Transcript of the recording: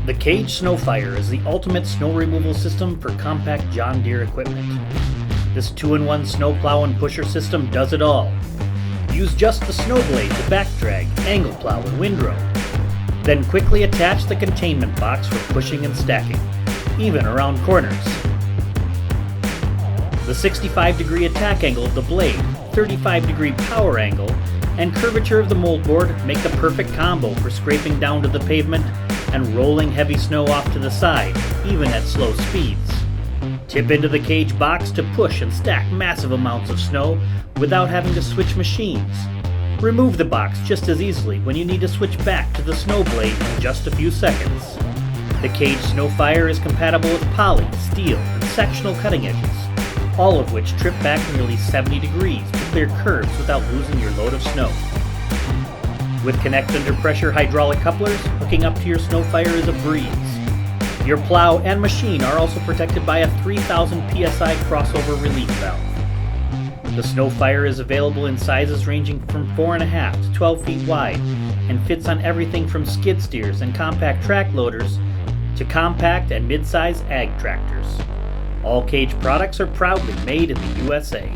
The KAGE SnowFire is the ultimate snow removal system for compact John Deere equipment. This 2-in-1 snow plow and pusher system does it all. Use just the snow blade to back drag, angle plow, and windrow. Then quickly attach the containment box for pushing and stacking, even around corners. The 65-degree attack angle of the blade, 35-degree power angle, and curvature of the moldboard make the perfect combo for scraping down to the pavement and rolling heavy snow off to the side, even at slow speeds. Tip into the KAGE box to push and stack massive amounts of snow without having to switch machines. Remove the box just as easily when you need to switch back to the snow blade in just a few seconds. The KAGE SnowFire is compatible with poly, steel, and sectional cutting edges, all of which trip back nearly 70 degrees to clear curves without losing your load of snow. With connect under pressure hydraulic couplers, hooking up to your SnowFire is a breeze. Your plow and machine are also protected by a 3000 psi crossover relief valve. The SnowFire is available in sizes ranging from 4.5 to 12 feet wide and fits on everything from skid steers and compact track loaders to compact and mid-size ag tractors. All KAGE products are proudly made in the USA.